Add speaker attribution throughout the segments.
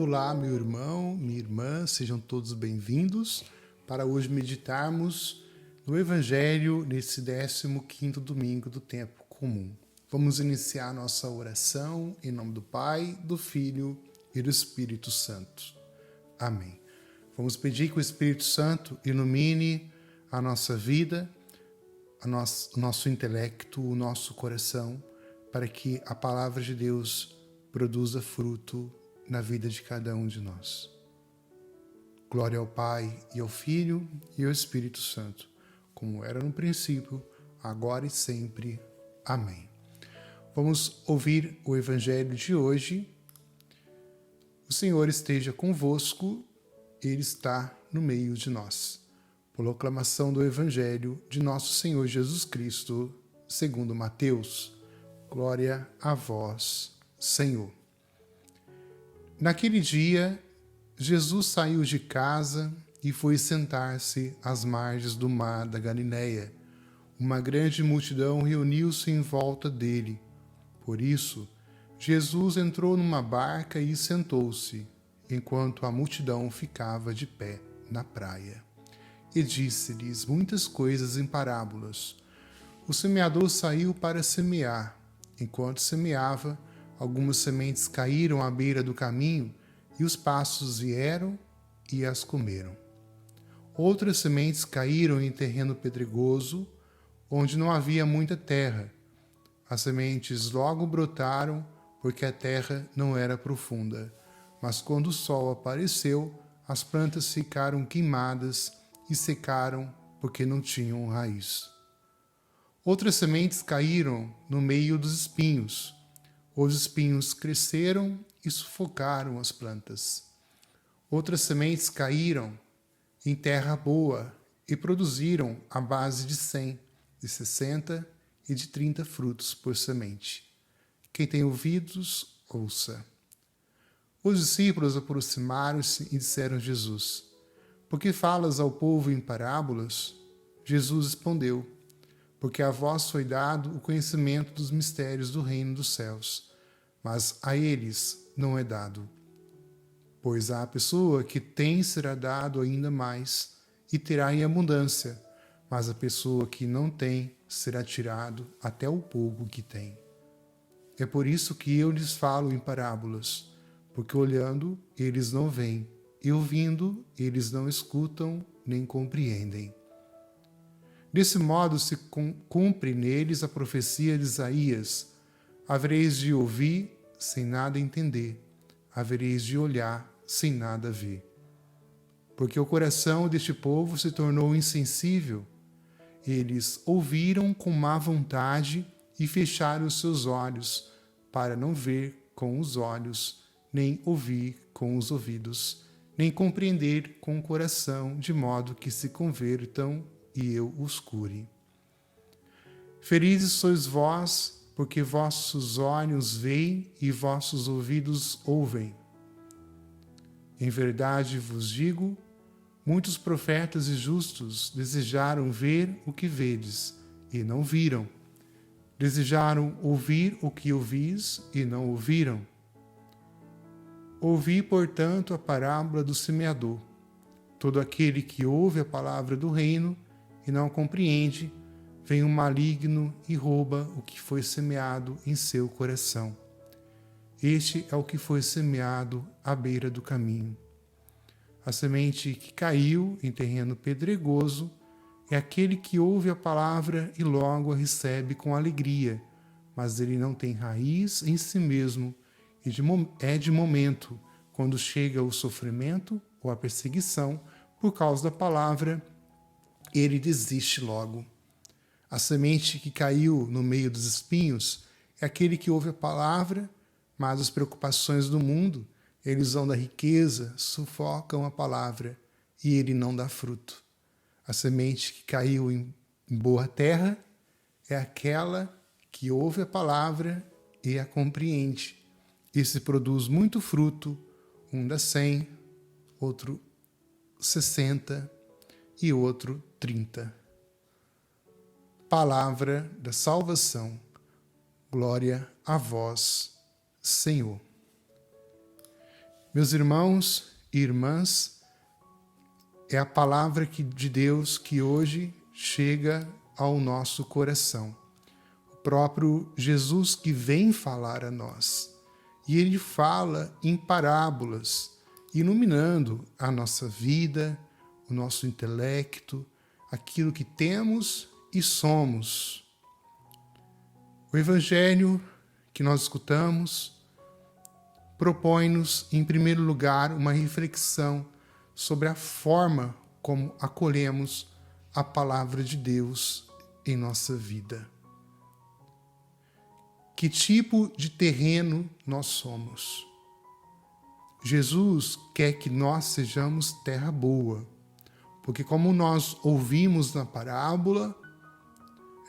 Speaker 1: Olá, meu irmão, minha irmã, sejam todos bem-vindos para hoje meditarmos no Evangelho nesse 15º domingo do tempo comum. Vamos iniciar nossa oração em nome do Pai, do Filho e do Espírito Santo. Amém. Vamos pedir que o Espírito Santo ilumine a nossa vida, o nosso intelecto, o nosso coração, para que a palavra de Deus produza fruto na vida de cada um de nós. Glória ao Pai, e ao Filho, e ao Espírito Santo, como era no princípio, agora e sempre. Amém. Vamos ouvir o Evangelho de hoje. O Senhor esteja convosco, Ele está no meio de nós. Proclamação do Evangelho de nosso Senhor Jesus Cristo, segundo Mateus. Glória a vós, Senhor. Naquele dia, Jesus saiu de casa e foi sentar-se às margens do mar da Galileia. Uma grande multidão reuniu-se em volta dele. Por isso, Jesus entrou numa barca e sentou-se, enquanto a multidão ficava de pé na praia. E disse-lhes muitas coisas em parábolas. O semeador saiu para semear. Enquanto semeava, algumas sementes caíram à beira do caminho, e os pássaros vieram e as comeram. Outras sementes caíram em terreno pedregoso, onde não havia muita terra. As sementes logo brotaram, porque a terra não era profunda. Mas quando o sol apareceu, as plantas ficaram queimadas e secaram, porque não tinham raiz. Outras sementes caíram no meio dos espinhos. Os espinhos cresceram e sufocaram as plantas. Outras sementes caíram em terra boa e produziram a base de 100, de 60 e de 30 frutos por semente. Quem tem ouvidos, ouça. Os discípulos aproximaram-se e disseram a Jesus: Por que falas ao povo em parábolas? Jesus respondeu: Porque a vós foi dado o conhecimento dos mistérios do reino dos céus, mas a eles não é dado. Pois à pessoa que tem será dado ainda mais, e terá em abundância, mas a pessoa que não tem será tirado até o pouco que tem. É por isso que eu lhes falo em parábolas, porque olhando eles não veem, e ouvindo eles não escutam nem compreendem. Desse modo se cumpre neles a profecia de Isaías: havereis de ouvir sem nada entender, havereis de olhar sem nada ver. Porque o coração deste povo se tornou insensível. Eles ouviram com má vontade e fecharam os seus olhos, para não ver com os olhos, nem ouvir com os ouvidos, nem compreender com o coração, de modo que se convertam e eu os cure. Felizes sois vós, porque vossos olhos veem e vossos ouvidos ouvem. Em verdade vos digo, muitos profetas e justos desejaram ver o que vedes, e não viram. Desejaram ouvir o que ouvis, e não ouviram. Ouvi, portanto, a parábola do semeador. Todo aquele que ouve a palavra do reino e não compreende, vem um maligno e rouba o que foi semeado em seu coração. Este é o que foi semeado à beira do caminho. A semente que caiu em terreno pedregoso é aquele que ouve a palavra e logo a recebe com alegria, mas ele não tem raiz em si mesmo e é de momento, quando chega o sofrimento ou a perseguição por causa da palavra, ele desiste logo. A semente que caiu no meio dos espinhos é aquele que ouve a palavra, mas as preocupações do mundo, a ilusão da riqueza, sufocam a palavra e ele não dá fruto. A semente que caiu em boa terra é aquela que ouve a palavra e a compreende. E se produz muito fruto, um dá 100, outro 60 e outro 30. Palavra da salvação. Glória a vós, Senhor. Meus irmãos e irmãs, é a palavra de Deus que hoje chega ao nosso coração. O próprio Jesus que vem falar a nós. E ele fala em parábolas, iluminando a nossa vida, o nosso intelecto, aquilo que temos e somos. O Evangelho que nós escutamos propõe-nos, em primeiro lugar, uma reflexão sobre a forma como acolhemos a palavra de Deus em nossa vida. Que tipo de terreno nós somos? Jesus quer que nós sejamos terra boa, porque como nós ouvimos na parábola,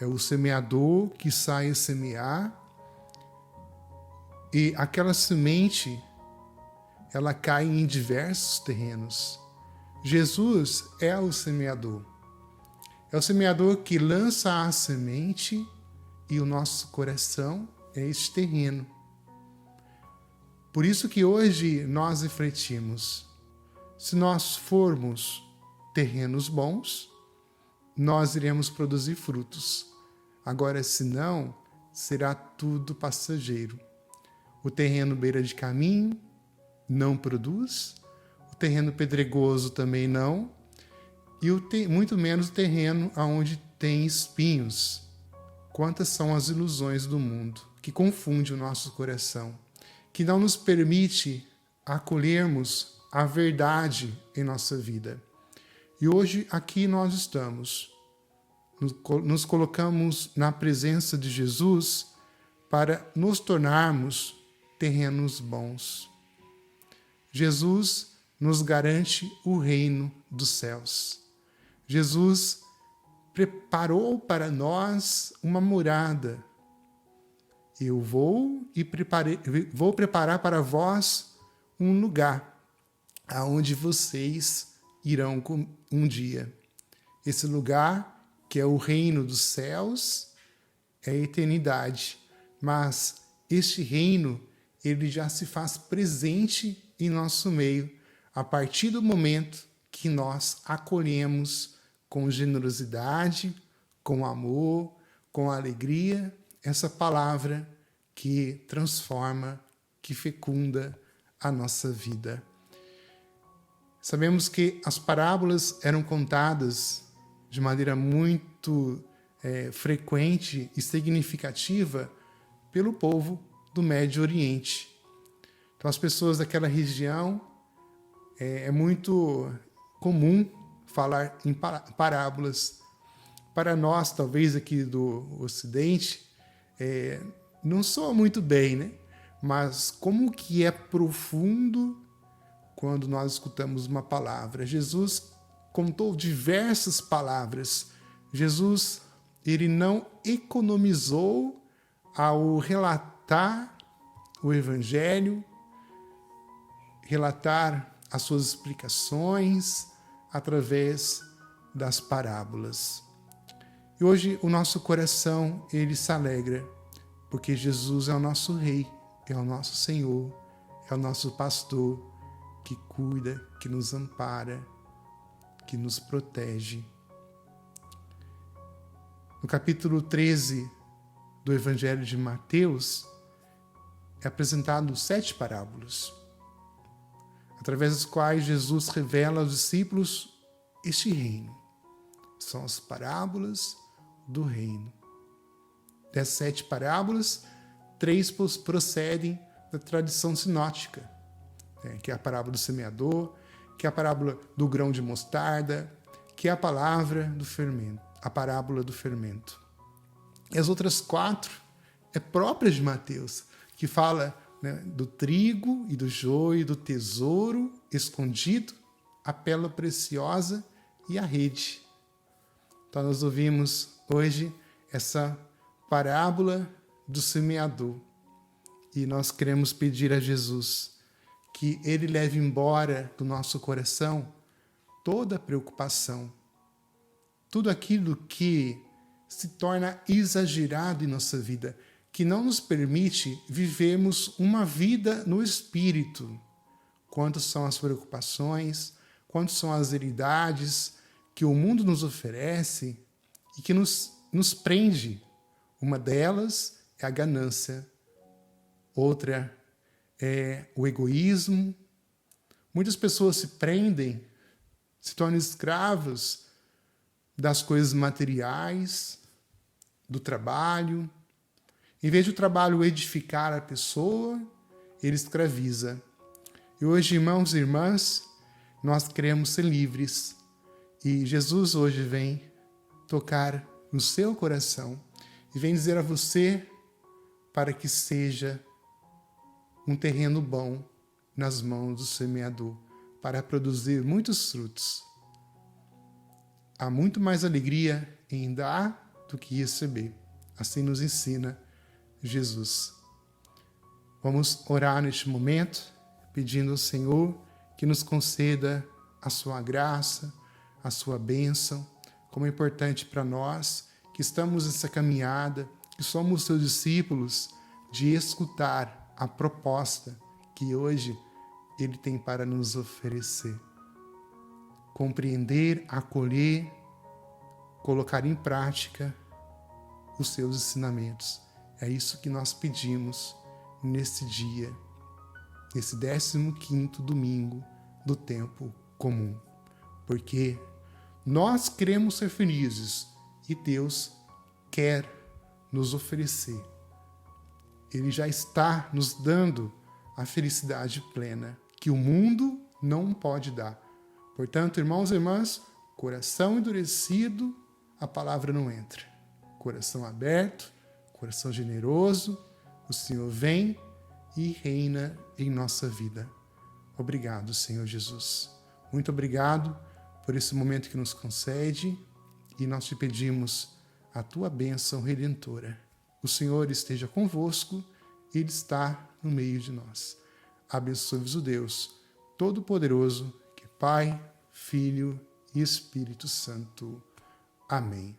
Speaker 1: é o semeador que sai a semear, e aquela semente, ela cai em diversos terrenos. Jesus é o semeador. É o semeador que lança a semente e o nosso coração é esse terreno. Por isso que hoje nós refletimos, se nós formos terrenos bons, nós iremos produzir frutos. Agora, se não, será tudo passageiro. O terreno beira de caminho não produz, o terreno pedregoso também não, e muito menos o terreno onde tem espinhos. Quantas são as ilusões do mundo que confunde o nosso coração, que não nos permite acolhermos a verdade em nossa vida. E hoje aqui nós estamos, nos colocamos na presença de Jesus para nos tornarmos terrenos bons. Jesus nos garante o reino dos céus. Jesus preparou para nós uma morada. Eu vou preparar para vós um lugar aonde vocês irão um dia. Esse lugar, que é o reino dos céus, é a eternidade. Mas este reino, ele já se faz presente em nosso meio a partir do momento que nós acolhemos com generosidade, com amor, com alegria, essa palavra que transforma, que fecunda a nossa vida. Sabemos que as parábolas eram contadas de maneira muito frequente e significativa pelo povo do Médio Oriente. Então, as pessoas daquela região, é muito comum falar em parábolas. Para nós, talvez aqui do Ocidente, não soa muito bem, né? Mas como que é profundo quando nós escutamos uma palavra. Jesus contou diversas palavras. Jesus, ele não economizou ao relatar o Evangelho, relatar as suas explicações através das parábolas. E hoje o nosso coração, ele se alegra, porque Jesus é o nosso Rei, é o nosso Senhor, é o nosso pastor, que cuida, que nos ampara, que nos protege. No capítulo 13 do Evangelho de Mateus, é apresentado 7 parábolas, através das quais Jesus revela aos discípulos este reino. São as parábolas do reino. Dessas 7 parábolas, 3 procedem da tradição sinótica, que é a parábola do semeador, que é a parábola do grão de mostarda, que é a palavra do fermento, a parábola do fermento. E as outras 4 é própria de Mateus, que fala, do trigo e do joio, do tesouro escondido, a pérola preciosa e a rede. Então nós ouvimos hoje essa parábola do semeador. E nós queremos pedir a Jesus que ele leve embora do nosso coração toda a preocupação, tudo aquilo que se torna exagerado em nossa vida, que não nos permite vivermos uma vida no Espírito, quantas são as preocupações, quantas são as realidades que o mundo nos oferece e que nos prende. Uma delas é a ganância, outra é o egoísmo. Muitas pessoas se prendem, se tornam escravos das coisas materiais, do trabalho. Em vez de o trabalho edificar a pessoa, ele escraviza. E hoje, irmãos e irmãs, nós queremos ser livres. E Jesus hoje vem tocar no seu coração e vem dizer a você para que seja um terreno bom nas mãos do semeador, para produzir muitos frutos. Há muito mais alegria em dar do que receber. Assim nos ensina Jesus. Vamos orar neste momento, pedindo ao Senhor que nos conceda a sua graça, a sua bênção. Como é importante para nós que estamos nessa caminhada, que somos seus discípulos, de escutar a proposta que hoje Ele tem para nos oferecer. Compreender, acolher, colocar em prática os seus ensinamentos. É isso que nós pedimos nesse dia, nesse 15º domingo do tempo comum. Porque nós queremos ser felizes e Deus quer nos oferecer. Ele já está nos dando a felicidade plena que o mundo não pode dar. Portanto, irmãos e irmãs, coração endurecido, a palavra não entra. Coração aberto, coração generoso, o Senhor vem e reina em nossa vida. Obrigado, Senhor Jesus. Muito obrigado por esse momento que nos concede e nós te pedimos a tua bênção redentora. O Senhor esteja convosco, Ele está no meio de nós. Abençoe-vos o Deus Todo-Poderoso, que é Pai, Filho e Espírito Santo. Amém.